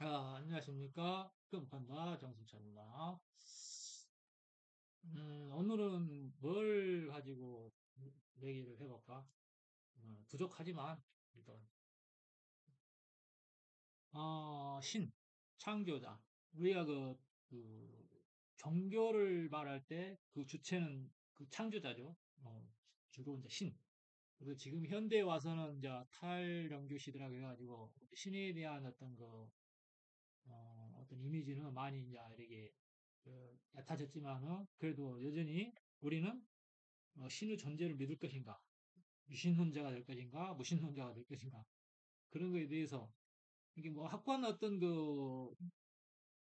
안녕하십니까. 금판다 정승찬입니다. 오늘은 뭘 가지고 얘기를 해볼까? 부족하지만, 일단, 창조자. 우리가 그, 종교를 말할 때 그 주체는 그 창조자죠. 주로 이제 신. 그래서 지금 현대에 와서는 이제 탈영교 시대라고 해가지고 신에 대한 어떤 이미지는 많이 이제 이렇게 얕아졌지만은 그래도 여전히 우리는 신의 존재를 믿을 것인가, 유신론자가 될 것인가, 무신론자가 될 것인가 그런 거에 대해서 이게 뭐 확고한 어떤 그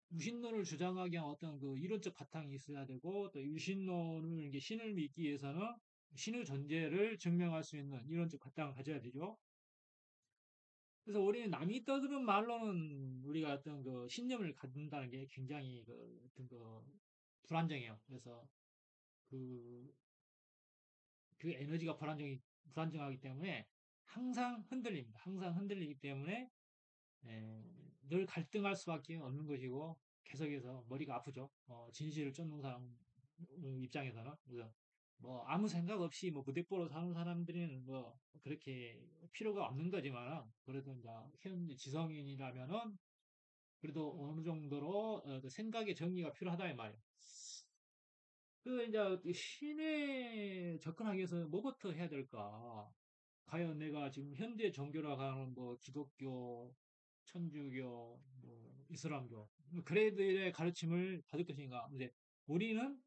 무신론을 주장하기 위한 어떤 그 이론적 바탕이 있어야 되고 또 유신론을 이게 신을 믿기 위해서는 신의 존재를 증명할 수 있는 이론적 바탕을 가져야 되죠. 그래서 우리는 남이 떠드는 말로는 우리가 어떤 그 신념을 갖는다는 게 굉장히 그 어떤 그 불안정해요. 그래서 그, 그 에너지가 불안정하기 때문에 항상 흔들립니다. 항상 흔들리기 때문에 늘 갈등할 수밖에 없는 것이고 계속해서 머리가 아프죠. 진실을 쫓는 사람 입장에서는. 그래서 뭐 아무 생각 없이 뭐 부대뽀로 사는 사람들은 뭐 그렇게 필요가 없는 거지만 그래도 이제 현 지성인이라면은 그래도 어느 정도로 그 생각의 정리가 필요하다 이 말이에요. 그 이제 신에 접근하기 위해서 뭐부터 해야 될까? 과연 내가 지금 현대 종교라고 하는 뭐 기독교, 천주교, 뭐 이슬람교, 뭐 그래들의 가르침을 받을 것인가? 이제 우리는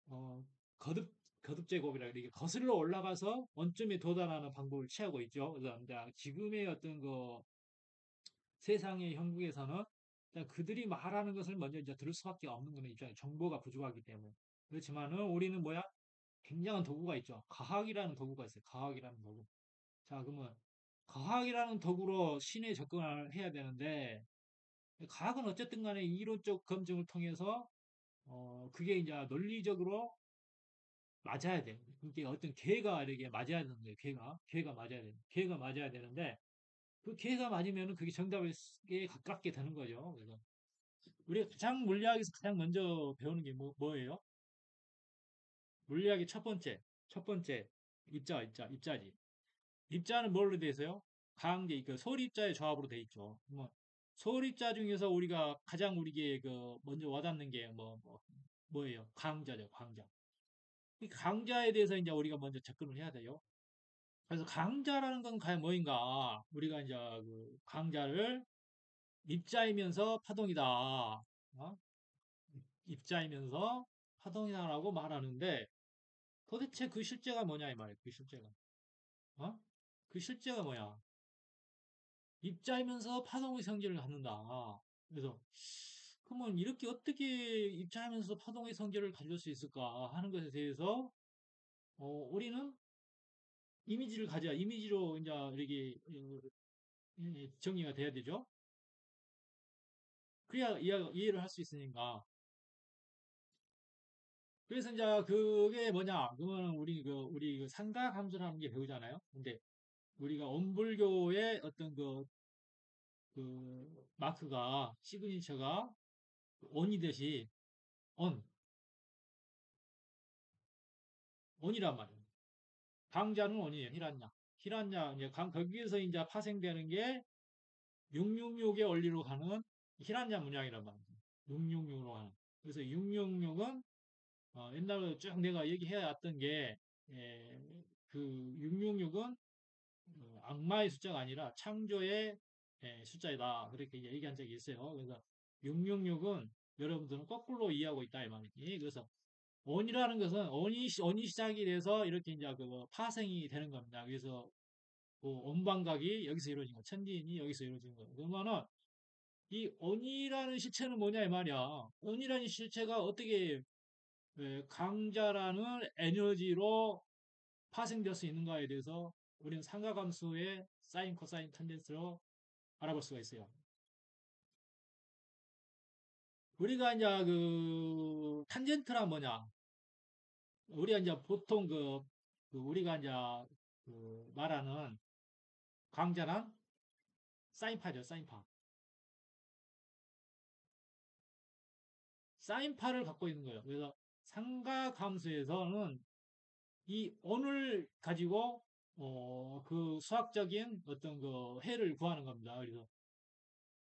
어, 거듭 거듭제곱이라 이렇게 거슬러 올라가서 원점에 도달하는 방법을 취하고 있죠. 그래서 이제 지금의 어떤 그 세상의 형국에서는 일단 그들이 말하는 것을 먼저 이제 들을 수밖에 없는 그런 입장에 정보가 부족하기 때문에 그렇지만은 우리는 뭐야? 굉장한 도구가 있죠. 과학이라는 도구가 있어요. 과학이라는 도구. 자, 그러면 과학이라는 도구로 신에 접근을 해야 되는데 과학은 어쨌든 간에 이론적 검증을 통해서 그게 이제 논리적으로 맞아야 돼. 그게 어떤 개가 이렇게 맞아야 되는 거예요. 개가 맞아야 돼. 개가 맞아야 되는데 그 개가 맞으면은 그게 정답에 가깝게 되는 거죠. 그래서 우리가 가장 물리학에서 가장 먼저 배우는 게 뭐예요? 물리학의 첫 번째 입자지. 입자는 뭘로 돼 있어요? 강제, 그 소립자의 조합으로 돼 있죠. 뭐 소립자 중에서 우리가 가장 우리에게 그 먼저 와닿는 게 뭐예요? 강자죠, 강자. 이 강자에 대해서 이제 우리가 먼저 접근을 해야 돼요. 그래서 강자라는 건 과연 뭐인가? 우리가 이제 그 강자를 입자이면서 파동이다. 입자이면서 파동이다라고 말하는데 도대체 그 실제가 뭐냐 이 말이에요. 그 실제가. 어? 그 실제가 뭐야? 입자이면서 파동의 성질을 갖는다. 그래서 그러면 이렇게 어떻게 입자하면서 파동의 성질을 가질 수 있을까 하는 것에 대해서 우리는 이미지를 가져야 이미지로 이제 이렇게 정리가 돼야 되죠. 그래야 이해를 할 수 있으니까. 그래서 이제 그게 뭐냐? 그러면 우리 그 삼각함수라는 게 배우잖아요. 근데 우리가 온불교의 어떤 그 마크가 시그니처가 온이듯이 온 온이란 말이에요. 강자는 온이에요. 히란냐 이제 거기에서 이제 파생되는 게 666의 원리로 가는 히란냐 문양이란 말이에요. 666으로 가는. 그래서 666은 옛날에 쭉 내가 얘기해 왔던 게 그 666은 악마의 숫자가 아니라 창조의 숫자이다. 그렇게 얘기한 적이 있어요. 그래서 666은 여러분들은 거꾸로 이해하고 있다 이 말이지. 그래서 원이라는 것은 원이 시작이 돼서 이렇게 이제 그 파생이 되는 겁니다. 그래서 그 온방각이 여기서 이루어진 거, 천지인이 여기서 이루어진 거. 그러면은 이 원이라는 실체는 뭐냐 이 말이야. 원이라는 실체가 어떻게 강자라는 에너지로 파생될 수 있는가에 대해서 우리는 삼각함수의 사인, 코사인, 탄젠스로 알아볼 수가 있어요. 우리가 이제 그 탄젠트란 뭐냐? 우리가 이제 보통 그 우리가 이제 그 말하는 강자는 사인파죠, 사인파. 사인파를 갖고 있는 거예요. 그래서 삼각함수에서는 이 on을 가지고 그 수학적인 어떤 그 해를 구하는 겁니다. 그래서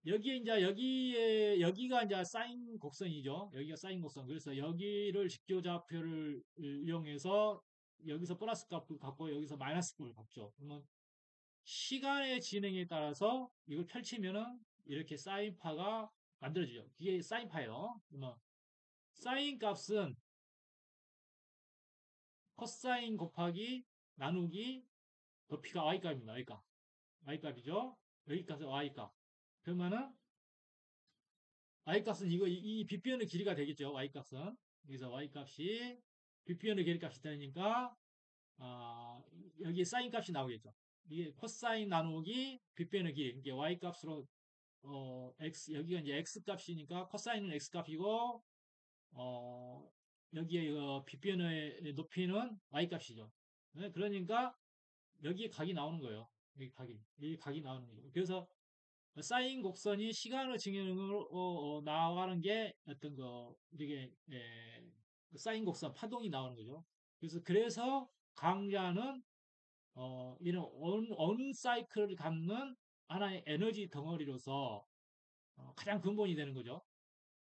여기에 이제 여기가 이제 사인 곡선이죠. 여기가 사인 곡선. 그래서 여기를 직교좌표를 이용해서 여기서 플러스 값을 갖고 여기서 마이너스 값을 갖죠. 그러면 시간의 진행에 따라서 이걸 펼치면은 이렇게 사인파가 만들어지죠. 이게 사인파예요. 그러면 사인 값은 코사인 곱하기 나누기 높이가 y값입니다. y값. y값이죠. 여기까지 y값. 그러면은 y값은 이 빗변의 길이가 되겠죠. y값은. 그래서 y값이 빗변의 길이 값이 되니까 여기 사인 값이 나오겠죠. 이게 코사인 나누기 빗변의 길이. 이게 y값으로 x 여기가 이제 x 값이니까 코사인은 x 값이고 어, 여기에 빗변의 높이는 y 값이죠. 네, 그러니까 여기에 각이 나오는 거예요. 여기 각이 나오는 거죠. 그래서 사인 곡선이 시간의 증형으로 나가는 게 어떤 이게 그 사인 곡선 파동이 나오는 거죠. 그래서 강자는 이런 온 사이클을 갖는 하나의 에너지 덩어리로서 가장 근본이 되는 거죠.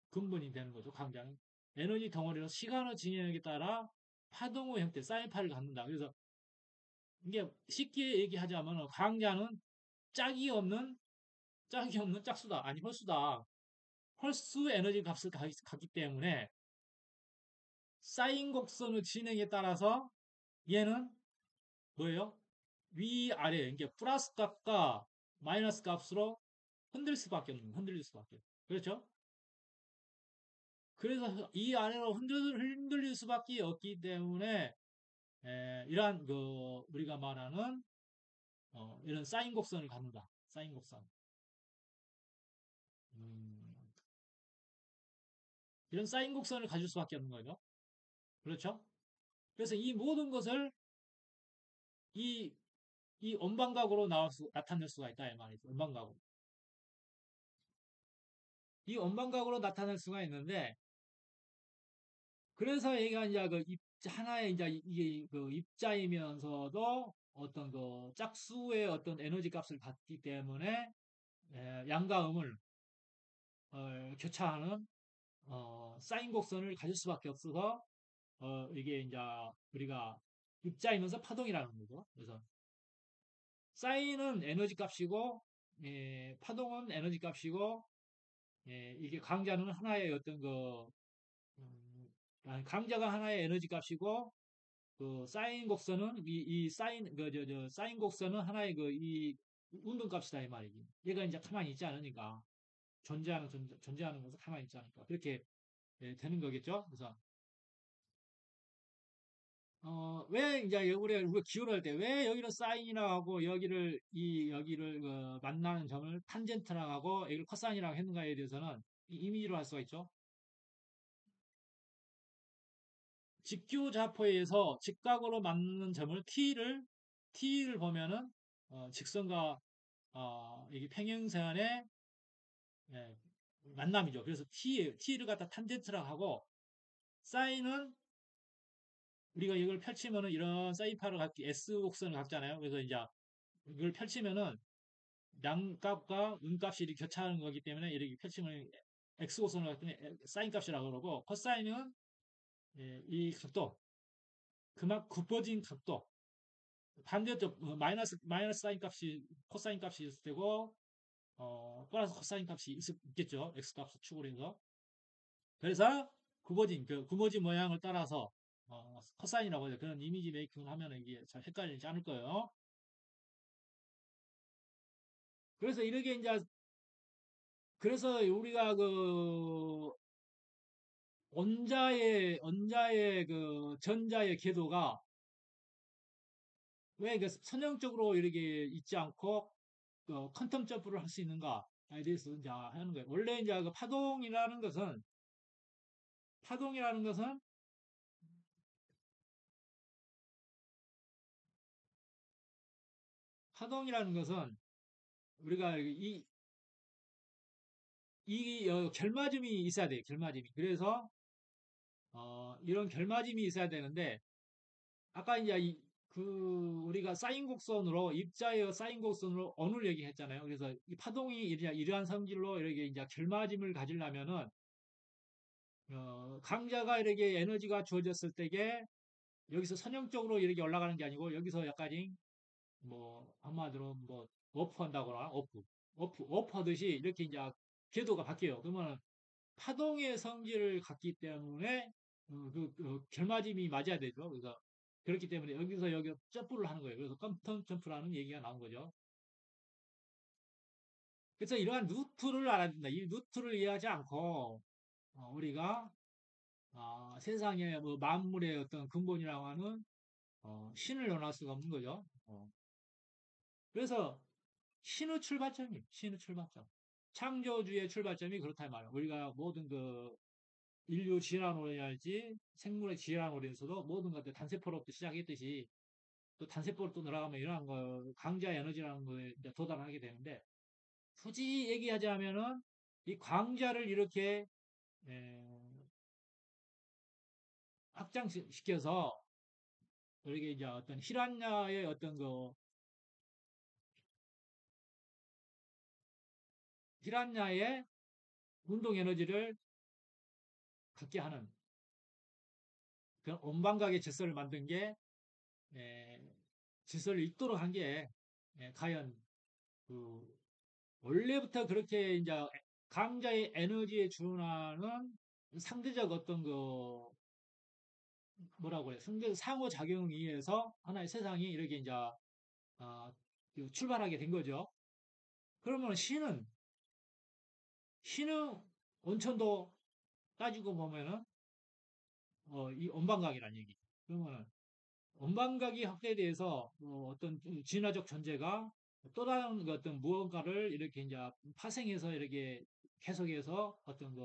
근본이 되는 거죠. 강자는 에너지 덩어리로 시간의 진행에 따라 파동의 형태 사인파를 갖는다. 그래서 이게 쉽게 얘기하자면 강자는 짝이 없는 짝수다. 아니 홀수다. 홀수 에너지 값을 갖기 때문에 사인 곡선의 진행에 따라서 얘는 뭐예요? 위아래 이게 플러스 값과 마이너스 값으로 흔들릴 수밖에. 그렇죠? 그래서 이 아래로 흔들릴 수밖에 없기 때문에 이러한 우리가 말하는 이런 사인 곡선을 갖는다. 사인 곡선. 음, 이런 사인 곡선을 가질 수밖에 없는 거죠. 그렇죠? 그래서 이 모든 것을 이, 이 원방각으로 나타낼 수가 있다. 이 말이죠. 원방각으로. 이 원방각으로 나타낼 수가 있는데, 그래서 얘가 이제 하나의 이제 이게 그 입자이면서도 어떤 그 짝수의 어떤 에너지 값을 갖기 때문에 양과 음을 교차하는 사인 곡선을 가질 수밖에 없어서 이게 이제 우리가 입자이면서 파동이라는 거죠. 그래서 사인은 에너지 값이고 파동은 에너지 값이고 이게 강자는 하나의 어떤 강자가 하나의 에너지 값이고 그 사인 곡선은 이 사인 사인 곡선은 하나의 이 운동 값이다 이 말이지. 얘가 이제 가만히 있지 않으니까 존재하는 것은 가만히 있지 않으니까 그렇게 되는 거겠죠. 그래서 왜 이제 우리가 기울을 때 왜 여기를 사인이라고 하고 여기를 만나는 점을 탄젠트라고 하고 여기를 코사인이라고 했는가에 대해서는 이미지로 할 수가 있죠. 직교좌표에서 직각으로 맞는 점을 t를 보면은 직선과 이게 평행선의 예, 만남이죠. 그래서 t를 갖다 탄젠트라고 하고 사인은 우리가 이걸 펼치면은 이런 사인파를 갖기 S 곡선을 갖잖아요. 그래서 이제 이걸 펼치면은 양값과 음값이 이렇게 교차하는 거기 때문에 이렇게 펼치면 X 곡선을 갖기 때문에 사인 값이라고 그러고 코사인은 이 각도 굽어진 각도 반대쪽 마이너스 사인 값이 코사인 값이 있을 테고 플러스 코사인 값이 있겠죠. X 값을 축으로 해서 그래서 굽어진 모양을 따라서 코사인이라고 해서 그런 이미지 메이킹을 하면 이게 잘 헷갈리지 않을 거예요. 그래서 이렇게 이제 그래서 우리가 원자의 전자의 궤도가 왜 선형적으로 이렇게 있지 않고 퀀텀 점프를 할 수 있는가에 대해서 이제 하는 거예요. 원래 이제 파동이라는 것은 파동이라는 것은 우리가 이 결맞음이 있어야 돼요. 결맞음이. 그래서 이런 결맞음이 있어야 되는데 아까 이제 우리가 사인 곡선으로 입자의 사인 곡선으로 언을 얘기했잖아요. 그래서 이 파동이 이러한 성질로 이렇게 이제 결맞음을 가지려면은 강자가 이렇게 에너지가 주어졌을 때에 여기서 선형적으로 이렇게 올라가는 게 아니고 여기서 약간 뭐 한마디로 뭐 워프 한다거나 워프 하듯이 이렇게 이제 궤도가 바뀌어요. 그러면 파동의 성질을 갖기 때문에 결맞음이 맞아야 되죠. 그래서 그렇기 때문에 여기서 여기 점프를 하는 거예요. 그래서 퀀텀 점프라는 얘기가 나온 거죠. 그래서 이러한 루트를 알아야 된다. 이 루트를 이해하지 않고 우리가 세상의 뭐 만물의 어떤 근본이라고 하는 신을 논할 수가 없는 거죠. 그래서 신의 출발점이 신의 출발점. 창조주의 출발점이 그렇다 이 말이에요. 우리가 모든 인류 진화론이랄지 생물의 진화론에서도 모든 것들 단세포로부터 시작했듯이 또 단세포로 또 늘어가면 이러한 강자 에너지라는 거에 이제 도달하게 되는데 굳이 얘기하자면은 이 광자를 이렇게 확장시켜서 이렇게 이제 어떤 히란야의 어떤 히란야의 운동 에너지를 갖게 하는 그런 온방각의 질서를 만든 게 에, 질서를 잇도록 한 게 과연 그 원래부터 그렇게 이제 강자의 에너지에 준하는 상대적 어떤 뭐라고 그래 상대 상호작용에 의해서 하나의 세상이 이렇게 이제 출발하게 된 거죠. 그러면 신의 원천도 따지고 보면은 이 온방각이라는 얘기. 그러면 온방각이 확대돼서 어떤 진화적 존재가 또 다른 어떤 무언가를 이렇게 이제 파생해서 이렇게 계속해서 어떤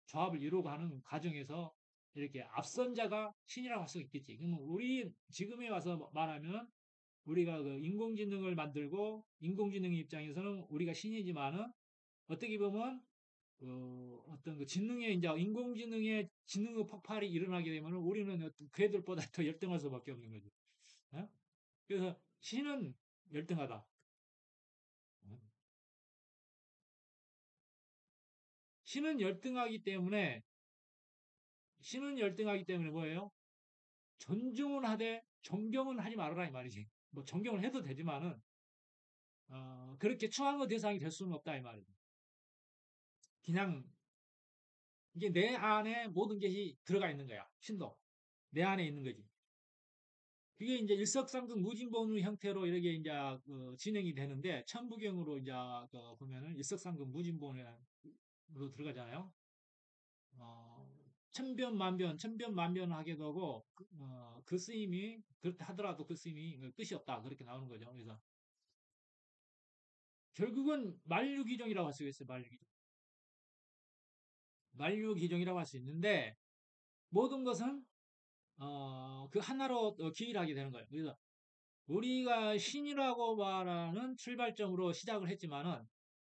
조합을 이루고 하는 과정에서 이렇게 앞선자가 신이라고 할 수 있겠지. 그러면 우리 지금에 와서 말하면 우리가 인공지능을 만들고 인공지능 입장에서는 우리가 신이지만은 어떻게 보면 어떤 지능의 이제 인공지능의 지능의 폭발이 일어나게 되면 우리는 어떤 걔들보다 더 열등할 수밖에 없는 거죠. 어? 그래서 신은 열등하다. 어? 신은 열등하기 때문에 신은 열등하기 때문에 뭐예요? 존중은 하되 존경은 하지 말아라 이 말이지. 뭐 존경을 해도 되지만은 그렇게 추앙의 대상이 될 수는 없다 이 말이지. 그냥 이게 내 안에 모든 것이 들어가 있는 거야. 신도 내 안에 있는 거지. 그게 이제 일석삼극 무진본의 형태로 이렇게 이제 진행이 되는데 천부경으로 이제 보면은 일석삼극 무진본으로 들어가잖아요. 천변만변, 천변만변하게 되고 그 쓰임이 그렇다 하더라도 그 쓰임이 뜻이 없다 그렇게 나오는 거죠. 그래서 결국은 만류기종이라고 할 수 있어요. 만류기종. 만류기종이라고 할 수 있는데 모든 것은 그 하나로 기일하게 되는 거예요. 그래서 우리가 신이라고 말하는 출발점으로 시작을 했지만은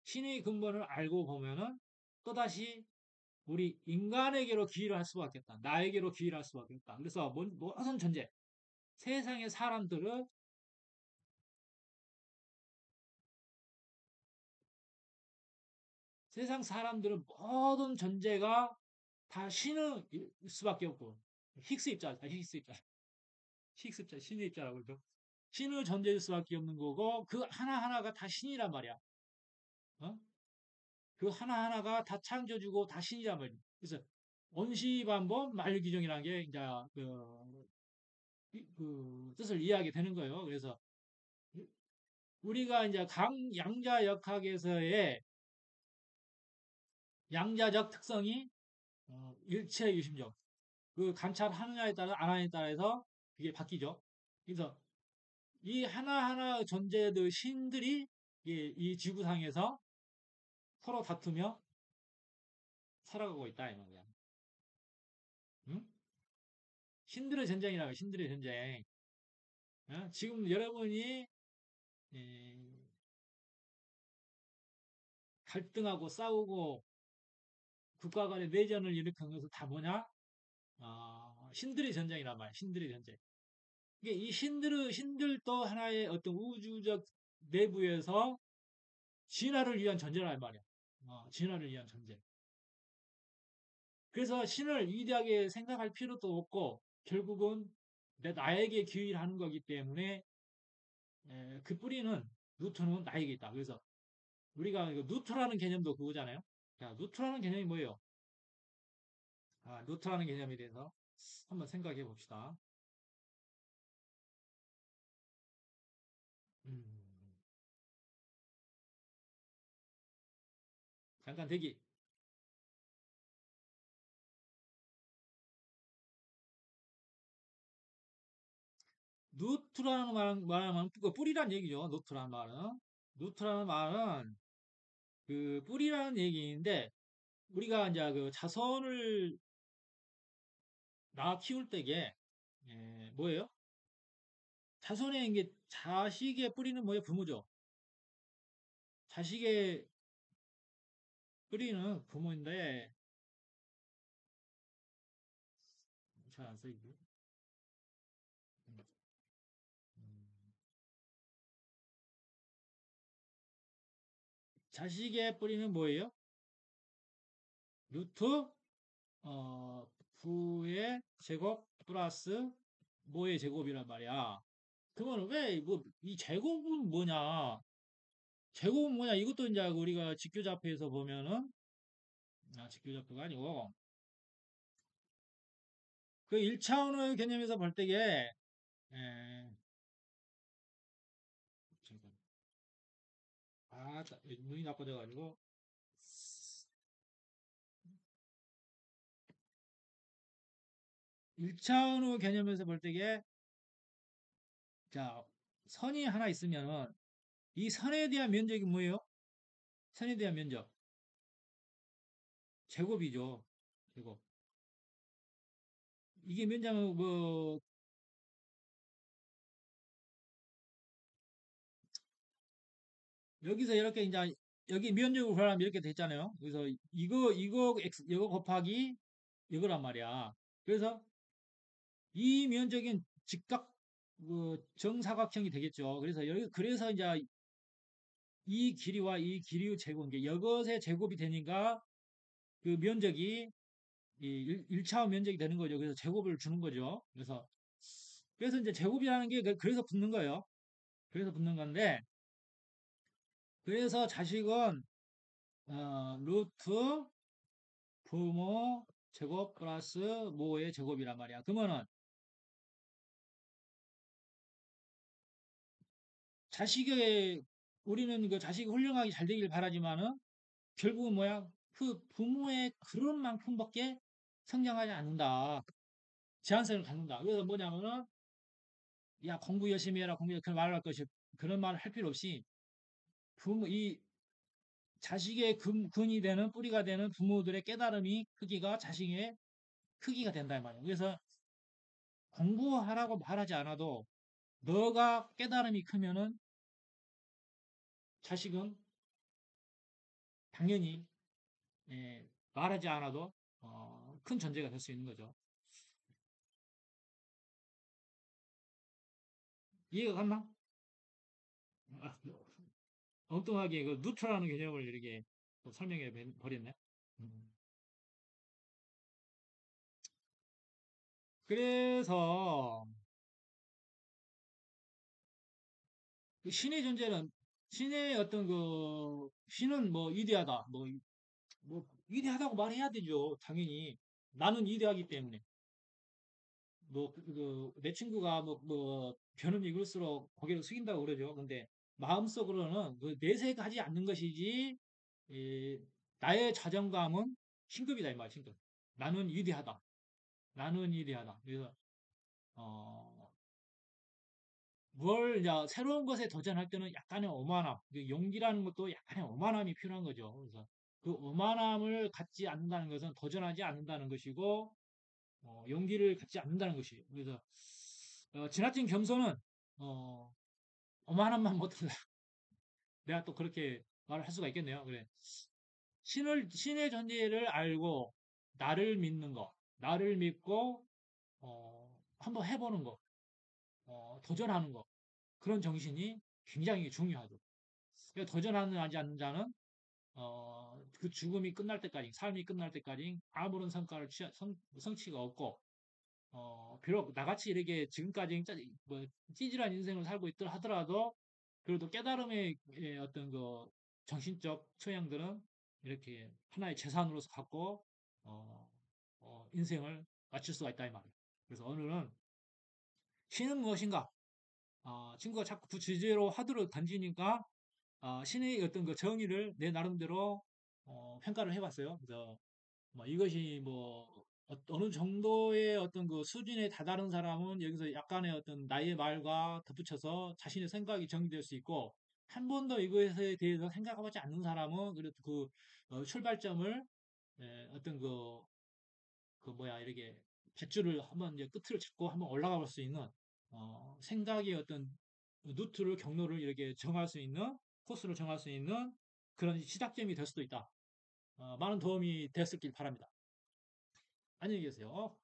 신의 근본을 알고 보면은 또다시 우리 인간에게로 기일을 할 수밖에 없다. 나에게로 기일할 수밖에 없다. 그래서 모든 존재, 세상의 사람들은 세상 사람들은 모든 존재가 다 신의 수밖에 없고 힉스 입자, 힉스 입자, 힉스 입자, 신의 입자라고 그러죠. 신의 존재일 수밖에 없는 거고 그 하나하나가 다 신이란 말이야. 어? 그 하나하나가 다 창조주고 다 신이란 말이야. 그래서 원시반복 만유기종이라는 게 이제 그 뜻을 이해하게 되는 거예요. 그래서 우리가 이제 양자역학에서의 양자적 특성이 일체 유심적. 그 관찰하느냐에 따라 안 하느냐에 따라서 그게 바뀌죠. 그래서 이 하나하나 존재의 신들이 이 지구상에서 서로 다투며 살아가고 있다 이 말이야. 응? 신들의 전쟁이라고 신들의 전쟁. 지금 여러분이 에, 갈등하고 싸우고 국가 간의 내전을 일으킨 것은 다 뭐냐? 신들의 전쟁이란 말이야. 신들의 전쟁. 이게 이 신들도 하나의 어떤 우주적 내부에서 진화를 위한 전쟁이란 말이야. 진화를 위한 전쟁. 그래서 신을 위대하게 생각할 필요도 없고, 결국은 나에게 기일하는 거기 때문에, 그 뿌리는, 루트는 나에게 있다. 그래서 우리가 이거 루트라는 개념도 그거잖아요. 자, 루트라는 개념이 뭐예요? 루트라는 개념에 대해서 한번 생각해 봅시다. 음, 잠깐 대기. 루트라는 말은 그 뿌리란 얘기죠. 루트라는 말은. 루트라는 말은 그 뿌리라는 얘기인데, 우리가 이제 그 자손을 낳아 키울 때게, 뭐예요? 자손의 이게 자식의 뿌리는 뭐예요? 부모죠. 자식의 뿌리는 부모인데, 잘 안 써있고. 음, 음. 자식의 뿌리는 뭐예요? 루트, 어, 부의 제곱 플러스 모의 제곱이란 말이야. 그러면 왜, 뭐, 이 제곱은 뭐냐? 제곱은 뭐냐? 이것도 이제 우리가 직교좌표에서 보면은, 직교좌표가 아니고, 그 1차원의 개념에서 볼 때게, 에, 잠깐, 눈이 나빠져가지고, 1차원의 개념에서 볼 때게, 자, 선이 하나 있으면은, 이 선에 대한 면적이 뭐예요? 선에 대한 면적. 제곱이죠. 제곱. 이게 면적은 뭐, 여기서 이렇게 이제, 여기 면적을 구하면 이렇게 됐잖아요. 그래서 이거 곱하기 이거란 말이야. 그래서 이 면적인 직각, 정사각형이 되겠죠. 그래서 이제 이 길이와 이 길이의 제곱, 이게 이것의 제곱이 되니까 그 면적이 이 1차원 면적이 되는 거죠. 그래서 제곱을 주는 거죠. 그래서 이제 제곱이라는 게 그래서 붙는 거예요. 그래서 붙는 건데, 그래서 자식은 루트 부모 제곱 플러스 모의 제곱이란 말이야. 그러면은 자식의 우리는 그 자식이 훌륭하게 잘 되길 바라지만은 결국은 뭐야? 그 부모의 그런 만큼밖에 성장하지 않는다. 제한성을 갖는다. 그래서 뭐냐면은 야 공부 열심히 해라 공부 그런 말을 할 것이 그런 말을 할 필요 없이 이 자식의 근이 되는 뿌리가 되는 부모들의 깨달음이 크기가 자식의 크기가 된다 이 말이야. 그래서 공부하라고 말하지 않아도 너가 깨달음이 크면은 자식은 당연히 말하지 않아도 큰 존재가 될 수 있는 거죠. 이해가 갔나? 아, 엉뚱하게 그 누트라는 개념을 이렇게 또 설명해 버렸네. 음. 그래서 그 신의 존재는 신의 어떤 그 신은 뭐 위대하다 뭐 위대하다고 말해야 되죠 당연히 나는 위대하기 때문에 내 친구가 변은 익을수록 고개를 숙인다고 그러죠. 근데 마음속으로는 그 내색하지 않는 것이지 이, 나의 자존감은 신급이다 이 말, 신급. 나는 위대하다. 나는 위대하다. 그래서 어, 뭘 이제 새로운 것에 도전할 때는 약간의 오만함, 그 용기라는 것도 약간의 오만함이 필요한 거죠. 그래서 그 오만함을 갖지 않는다는 것은 도전하지 않는다는 것이고 용기를 갖지 않는다는 것이에요. 그래서 지나친 겸손은 어, 오만함만 못한다. 내가 또 그렇게 말을 할 수가 있겠네요. 그래. 신의 존재를 알고 나를 믿는 거, 나를 믿고 한번 해보는 거, 도전하는 거 그런 정신이 굉장히 중요하죠. 그러니까 도전하지 않는 자는 그 죽음이 끝날 때까지, 삶이 끝날 때까지 아무런 성과를 성취가 없고 비록 나같이 이렇게 지금까지 뭐 찌질한 인생을 살고 있더 하더라도 그래도 깨달음의 어떤 그 정신적 소양들은 이렇게 하나의 재산으로서 갖고 어, 인생을 마칠 수가 있다 이 말이에요. 그래서 오늘은 신은 무엇인가? 친구가 자꾸 그 주제로 하도록 던지니까 신의 어떤 그 정의를 내 나름대로 평가를 해봤어요. 그래서 뭐 이것이 뭐 어느 정도의 어떤 그 수준에 다다른 사람은 여기서 약간의 어떤 나의 말과 덧붙여서 자신의 생각이 정리될 수 있고 한 번도 이것에 대해서 생각해보지 않는 사람은 그래도 그 출발점을 어떤 그 뭐야 이렇게 밧줄을 한번 이제 끝을 잡고 한번 올라가 볼 수 있는 생각의 어떤 루트를 경로를 이렇게 정할 수 있는 코스를 정할 수 있는 그런 시작점이 될 수도 있다. 많은 도움이 됐었길 바랍니다. 안녕히 계세요.